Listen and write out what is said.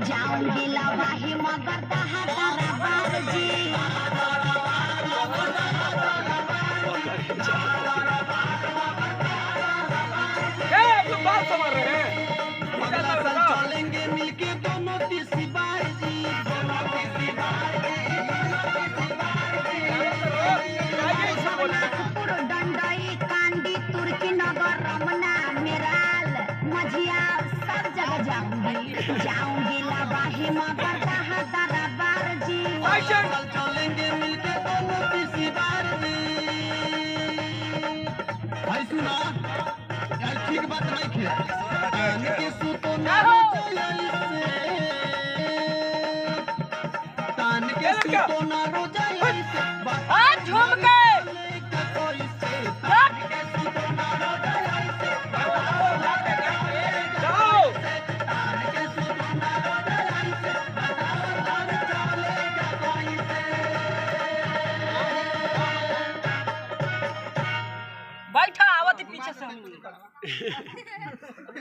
जाऊंगी लवाही मगर दरबार जी। बात समझ रहे हैं? चलेंगे मिलके दोनों तीसरी बार जी, दोनों तीसरी बार जी, नागपुर डंडई कांडी तुर्की नगर रमना मेराल मझिया सब जगह जाऊंगी लवाही मगर दरबार जी। चलेंगे मिलके दोनों तीसरी बार जी। भाई सुना यार, ठीक बात नहीं किया के सुतो ना तान के सुतो ना रोजा ऐसे हाथ झूम के जाओ। बैठा आवत पीछे से हम